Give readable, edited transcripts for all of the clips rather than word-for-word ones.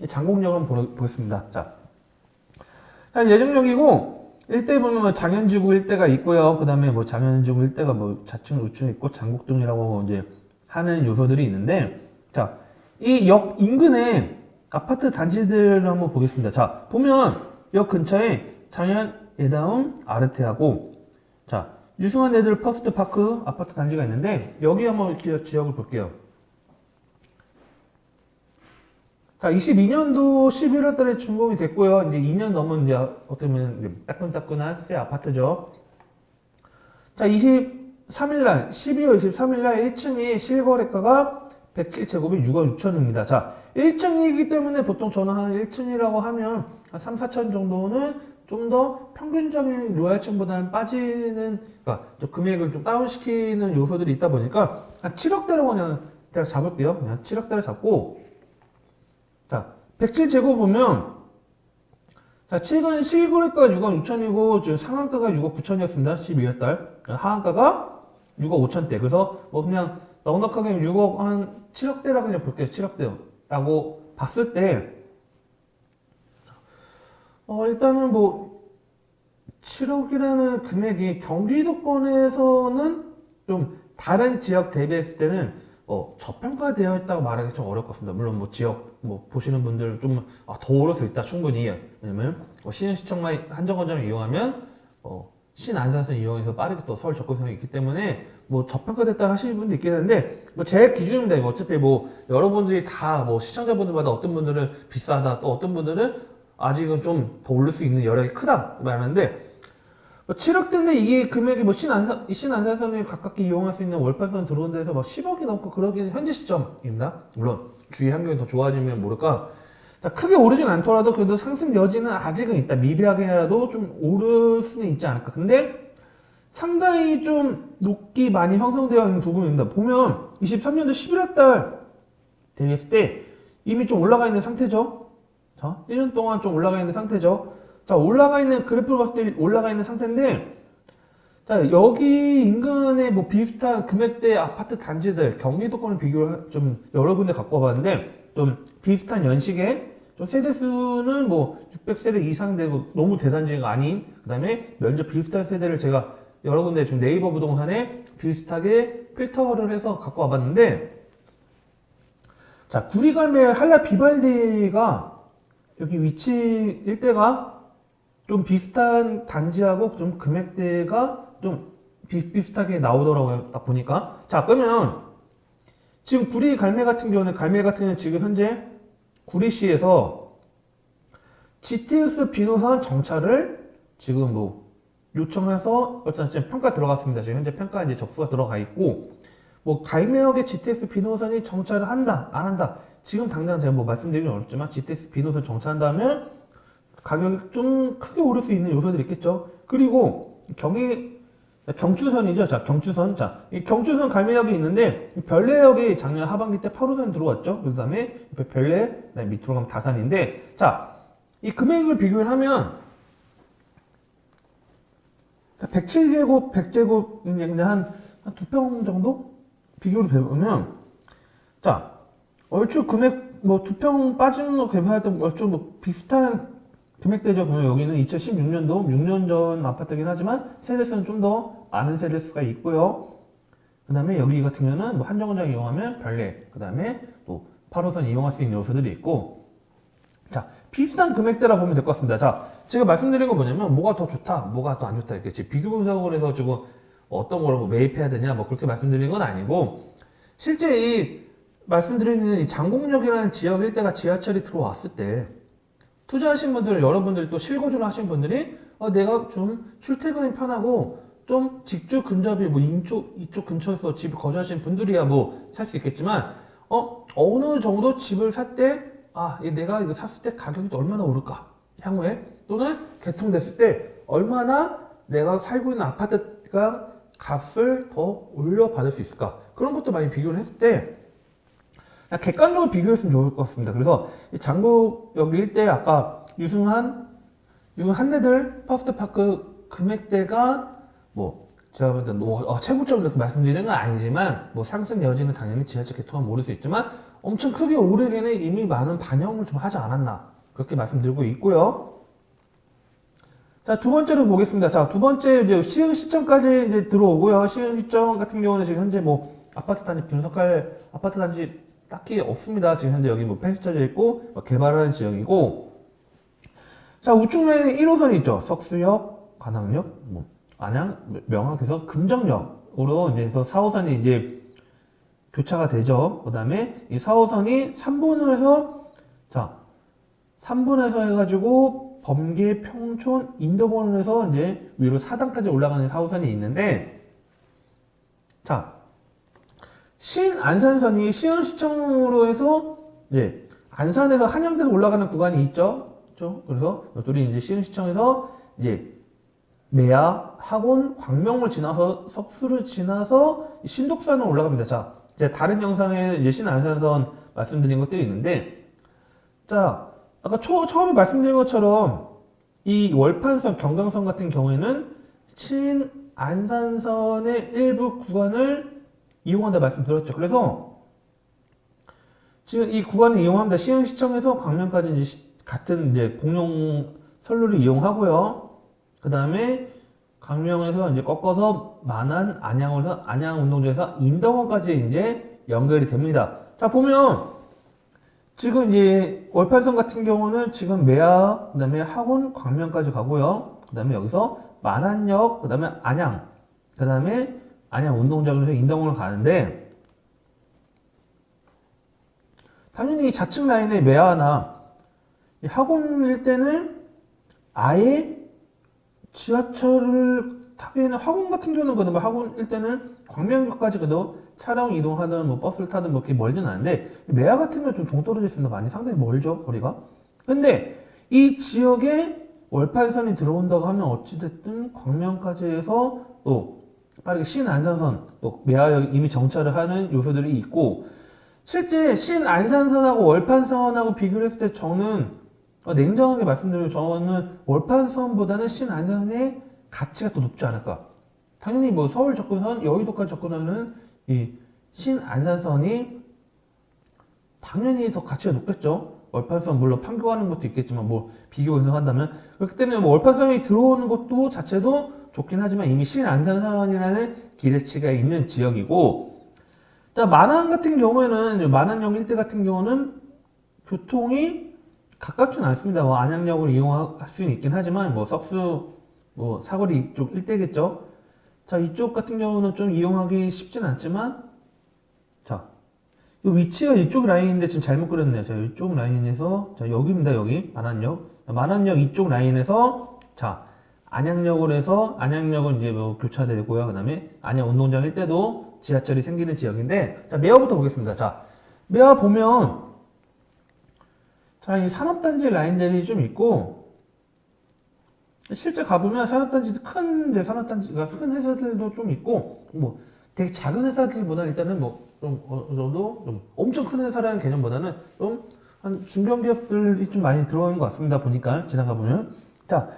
장곡역을 보겠습니다. 자, 예정역이고 일대 보면 뭐 장현지구 일대가 있고요. 그 다음에 뭐 장현지구 일대가 뭐 좌측 우측 있고 장곡동이라고 이제 하는 요소들이 있는데, 자, 이 역 인근에 아파트 단지들을 한번 보겠습니다. 자, 보면 역 근처에 장현 예다운 아르테하고, 자, 유승환 애들 퍼스트 파크 아파트 단지가 있는데, 여기 한번 지역을 볼게요. 자, 22년도 11월 달에 준공이 됐고요. 이제 2년 넘은 이제 어떻게 보면 따끈따끈한 새 아파트죠. 자, 23일 날, 12월 23일 날 1층이 실거래가가 107제곱이 6억 6천입니다. 자, 1층이기 때문에 보통 저는 한 1층이라고 하면 한 3, 4천 정도는 좀 더 평균적인 로얄층보다는 빠지는, 그러니까 좀 금액을 좀 다운시키는 요소들이 있다 보니까 한 7억대로 그냥 제가 잡을게요. 그냥 7억대로 잡고, 자, 107제곱 보면, 자, 최근 실거래가가 6억 6천이고, 지금 상한가가 6억 9천이었습니다. 12월 달. 하한가가 6억 5천대. 그래서 뭐 그냥 넉넉하게 6억 한 7억대라 그냥 볼게요. 7억대라고 봤을 때, 일단은 뭐, 7억이라는 금액이 경기도권에서는 좀 다른 지역 대비했을 때는 저평가되어 있다고 말하기 좀 어려울 것 같습니다. 물론 뭐 지역 뭐 보시는 분들 좀 더 오를 수 있다 충분히. 왜냐면 신흥시청만 한정거장을 이용하면 신안산선 이용해서 빠르게 또 서울 접근성이 있기 때문에 뭐 저평가됐다 하시는 분도 있긴 한데, 뭐 제 기준입니다. 이거 어차피 뭐 여러분들이 다 뭐 시청자분들마다 어떤 분들은 비싸다, 또 어떤 분들은 아직은 좀 더 오를 수 있는 여력이 크다 말하는데, 7억대인데 이게 금액이 뭐 신안산선을 가깝게 이용할 수 있는 월판선 들어온 데서 막 10억이 넘고 그러기는 현재 시점입니다. 물론 주위 환경이 더 좋아지면 모를까. 자, 크게 오르진 않더라도 그래도 상승 여지는 아직은 있다. 미비하게라도 좀 오를 수는 있지 않을까. 근데 상당히 좀 높게 많이 형성되어 있는 부분입니다. 보면 23년도 11월 달 대비했을 때 이미 좀 올라가 있는 상태죠. 자, 1년 동안 좀 올라가 있는 상태죠. 자, 올라가 있는, 그래프를 봤을 때 올라가 있는 상태인데, 자, 여기 인근에 뭐 비슷한 금액대 아파트 단지들, 경기도권을 비교를 좀 여러 군데 갖고 와봤는데, 좀 비슷한 연식의 좀 세대수는 뭐 600세대 이상 되고 너무 대단지가 아닌, 그 다음에 면적 비슷한 세대를 제가 여러 군데 좀 네이버 부동산에 비슷하게 필터를 해서 갖고 와봤는데, 자, 구리갈매 한라 비발디가 여기 위치 일대가 좀 비슷한 단지하고 좀 금액대가 좀 비슷하게 나오더라고요. 딱 보니까. 자, 그러면 지금 구리 갈매 같은 경우는 지금 현재 구리시에서 GTX 비노선 정차를 지금 뭐 요청해서 일단 지금 평가 들어갔습니다. 지금 현재 평가 이제 접수가 들어가 있고, 뭐 갈매역에 GTX 비노선이 정차를 한다, 안 한다. 지금 당장 제가 뭐 말씀드리긴 어렵지만 GTX 비노선 정차한다면 가격이 좀 크게 오를 수 있는 요소들이 있겠죠. 그리고 경추선이죠. 자, 경추선. 자, 이 경추선 갈매역이 있는데, 별내역이 작년 하반기 때 8호선 들어왔죠. 그 다음에 별내, 밑으로 가면 다산인데, 자, 이 금액을 비교를 하면, 107제곱, 100제곱, 한 2평 정도? 비교를 해보면, 자, 얼추 금액, 뭐 2평 빠지는 거 검사할 때 얼추 뭐 비슷한 금액대죠. 그러면 여기는 2016년도 6년 전 아파트긴 하지만 세대수는 좀 더 많은 세대수가 있고요. 그 다음에 여기 같은 경우는 뭐 한정거장 이용하면 별내, 그 다음에 또 8호선 이용할 수 있는 요소들이 있고, 자, 비슷한 금액대라 보면 될 것 같습니다. 자, 제가 말씀드린 건 뭐냐면 뭐가 더 좋다, 뭐가 더 안 좋다 이렇게 비교 분석을 해서 지금 어떤 걸 뭐 매입해야 되냐 뭐 그렇게 말씀드린 건 아니고, 실제 이 말씀드리는 이 장곡역이라는 지역 일대가 지하철이 들어왔을 때 투자하신 분들, 여러분들 또 실거주를 하신 분들이 내가 좀 출퇴근이 편하고 좀 직주 근접이 뭐 이쪽 근처에서 집을 거주하시는 분들이야 뭐 살 수 있겠지만, 어느 정도 집을 살 때 내가 이거 샀을 때 가격이 얼마나 오를까 향후에, 또는 개통됐을 때 얼마나 내가 살고 있는 아파트가 값을 더 올려받을 수 있을까, 그런 것도 많이 비교를 했을 때 객관적으로 비교했으면 좋을 것 같습니다. 그래서 이 장곡역 일대 아까 유승한 한대들 퍼스트파크 금액대가 뭐 제가 볼 때 최고점을 말씀드리는 건 아니지만 뭐 상승 여지는 당연히 지하철 개통하면 모를 수 있지만 엄청 크게 오르기는 이미 많은 반영을 좀 하지 않았나 그렇게 말씀드리고 있고요. 자, 두 번째로 보겠습니다. 자, 두 번째 이제 시흥 시청까지 이제 들어오고요. 시흥 시청 같은 경우는 지금 현재 뭐 아파트 단지 분석할 아파트 단지 딱히 없습니다. 지금 현재 여기 뭐 펜스 쳐져 있고 개발하는 지역이고. 자, 우측 라인에 1호선이 있죠. 석수역, 관악역, 뭐 안양, 명학에서 금정역으로 이제 해서 4호선이 이제 교차가 되죠. 그 다음에 이 4호선이 3분을 해서 자, 3분에서 해가지고 범계, 평촌, 인덕원을 해서 이제 위로 4단까지 올라가는 4호선이 있는데, 자, 신안산선이 시흥시청으로 해서 이제 안산에서 한양대로 올라가는 구간이 있죠. 그렇죠? 그래서 둘이 이제 시흥시청에서 이제 매화, 학원, 광명을 지나서 석수를 지나서 신독산으로 올라갑니다. 자, 이제 다른 영상에 이제 신안산선 말씀드린 것도 있는데, 자, 아까 처음에 말씀드린 것처럼 이 월판선, 경강선 같은 경우에는 신안산선의 일부 구간을 이용한다 말씀드렸죠. 그래서 지금 이 구간을 이용합니다. 시흥시청에서 광명까지 이제 같은 이제 공용 선로를 이용하고요. 그 다음에 광명에서 이제 꺾어서 만안, 안양에서 안양운동장에서 인덕원까지 이제 연결이 됩니다. 자, 보면 지금 이제 월판선 같은 경우는 지금 매화, 그 다음에 학원, 광명까지 가고요. 그 다음에 여기서 만안역, 그 다음에 안양, 그 다음에 안양 운동장에서 인덕원을 가는데, 당연히 좌측 라인의 매화나 학원 일대는 아예 지하철을 타기에는 학원 같은 경우는 그래도 학원 일대는 광명역까지 그래도 차량 이동하든 뭐 버스를 타든 뭐 이렇게 멀진 않은데 매화 같은 경우는 좀 동떨어져 있습니다. 많이 상당히 멀죠, 거리가. 근데 이 지역에 월판선이 들어온다고 하면 어찌됐든 광명까지 해서 또 빠르게 신안산선 또 매화역 이미 정차를 하는 요소들이 있고, 실제 신안산선하고 월판선하고 비교를 했을 때 저는 냉정하게 말씀드리면 저는 월판선보다는 신안산의 가치가 더 높지 않을까. 당연히 뭐 서울 접근선, 여의도까지 접근하는 이 신안산선이 당연히 더 가치가 높겠죠. 월판선 물론 판교하는 것도 있겠지만 뭐 비교 분석한다면 그렇기 때문에 뭐 월판선이 들어오는 것도 자체도 좋긴 하지만 이미 신안산선이라는 기대치가 있는 지역이고, 자, 만안 같은 경우에는 만안역 일대 같은 경우는 교통이 가깝진 않습니다. 뭐 안양역을 이용할 수는 있긴 하지만 뭐 석수 뭐 사거리 이쪽 일대겠죠. 자, 이쪽 같은 경우는 좀 이용하기 쉽진 않지만, 자, 이 위치가 이쪽 라인인데 지금 잘못 그렸네요. 자, 이쪽 라인에서, 자, 여기입니다. 여기 만안역. 만안역 이쪽 라인에서, 자, 안양역으로 해서 안양역은 이제 뭐 교차되고요. 그 다음에 안양 운동장 일대도 지하철이 생기는 지역인데, 자, 매화부터 보겠습니다. 자, 매화 보면, 자, 이 산업단지 라인들이 좀 있고, 실제 가보면 산업단지 큰 산업단지가 큰 회사들도 좀 있고, 뭐 되게 작은 회사들보다 일단은 뭐 좀 어느 정도 좀 엄청 큰 회사라는 개념보다는 좀 한 중견기업들이 좀 많이 들어오는 것 같습니다. 보니까 지나가 보면. 자,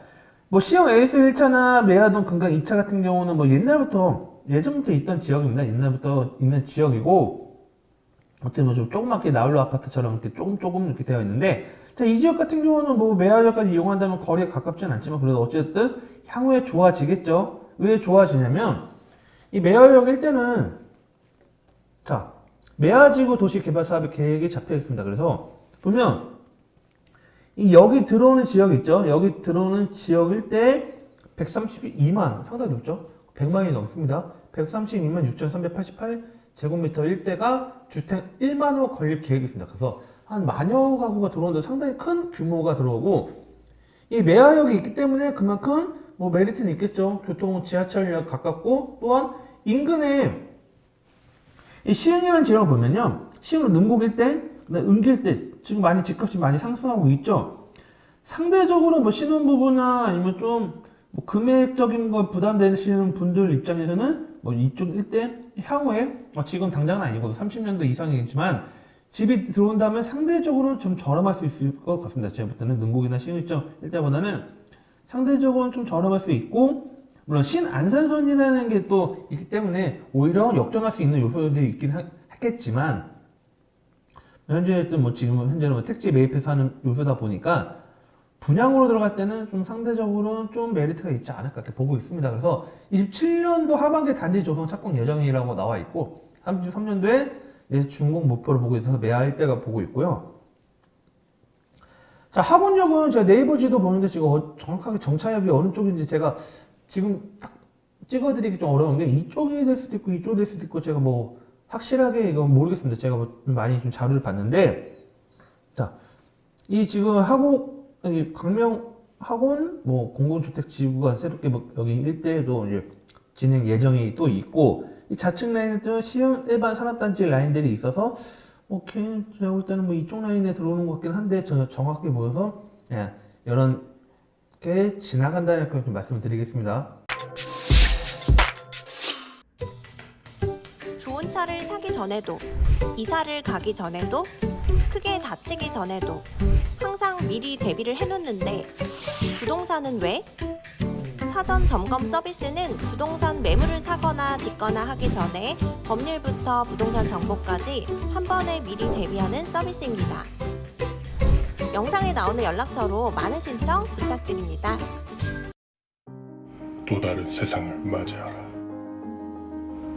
뭐 시흥 에이스 1차나 매화동 금강 2차 같은 경우는 뭐 예전부터 있던 지역입니다. 옛날부터 있는 지역이고, 어떻게 뭐 좀 조그맣게 나홀로 아파트처럼 이렇게 조금 이렇게 되어 있는데, 자, 이 지역 같은 경우는 뭐 매화역까지 이용한다면 거리가 가깝지는 않지만 그래도 어쨌든 향후에 좋아지겠죠. 왜 좋아지냐면 이 매화역 일대는, 자, 매화지구 도시개발사업의 계획이 잡혀 있습니다. 그래서 보면 이 여기 들어오는 지역 있죠. 여기 들어오는 지역 일대 132만, 상당히 높죠. 100만이 넘습니다. 132만 6,388 제곱미터 일대가 주택 1만 호 건립 계획이 있습니다. 그래서 한 만여 가구가 들어오는데 상당히 큰 규모가 들어오고, 이 매화역이 있기 때문에 그만큼 뭐 메리트는 있겠죠. 교통 지하철역 가깝고, 또한 인근에 이 시흥이라는 지역을 보면요, 시흥 능곡 일대, 그다음에 은기 일대 지금 많이 집값이 많이 상승하고 있죠. 상대적으로 뭐 신혼부부나 아니면 좀 뭐 금액적인 거 부담되시는 분들 입장에서는 뭐 이쪽 일대 향후에 지금 당장은 아니고 30년도 이상이겠지만 집이 들어온다면 상대적으로는 좀 저렴할 수 있을 것 같습니다. 제가 볼 때는 능곡이나 시흥 일대보다는 상대적으로는 좀 저렴할 수 있고, 물론 신안산선이라는 게 또 있기 때문에 오히려 역전할 수 있는 요소들이 있긴 하겠지만, 현재는 뭐 지금 현재는 뭐 택지 매입해서 하는 요소다 보니까 분양으로 들어갈 때는 좀 상대적으로 좀 메리트가 있지 않을까 이렇게 보고 있습니다. 그래서 27년도 하반기 단지 조성 착공 예정이라고 나와 있고 33년도에 이제 준공 목표를 보고 있어서 매할 때가 보고 있고요. 자, 학원역은 제가 네이버 지도 보는데 지금 정확하게 정차역이 어느 쪽인지 제가 지금 딱 찍어드리기 좀 어려운 게 이쪽이 될 수도 있고 이쪽이 될 수도 있고 제가 뭐 확실하게 이건 모르겠습니다. 제가 뭐 많이 좀 자료를 봤는데 자, 이 지금 여기 강명 학원 뭐 공공주택 지구가 새롭게 뭐 여기 일대에도 이제 진행 예정이 또 있고 이 좌측 라인은 시형 일반 산업단지 라인들이 있어서 제가 볼 때는 뭐 이쪽 라인에 들어오는 것 같긴 한데 정확하게 보여서 이런 게 지나간다 이렇게 좀 말씀을 드리겠습니다. 좋은 차를 사기 전에도, 이사를 가기 전에도, 크게 다치기 전에도 항상 미리 대비를 해놓는데 부동산은 왜? 사전 점검 서비스는 부동산 매물을 사거나 짓거나 하기 전에 법률부터 부동산 정보까지 한 번에 미리 대비하는 서비스입니다. 영상에 나오는 연락처로 많은 신청 부탁드립니다. 또 다른 세상을 맞이하라.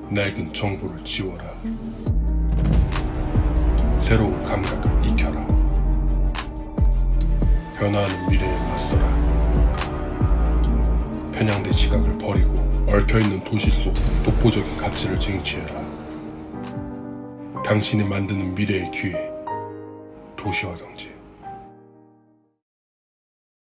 낡은 정보를 지워라. 새로운 감각을 익혀라. 변화하는 미래에 맞서라. 편향된 시각을 버리고 얽혀있는 도시 속 독보적인 가치를 쟁취해라. 당신이 만드는 미래의 기회, 도시화 경제.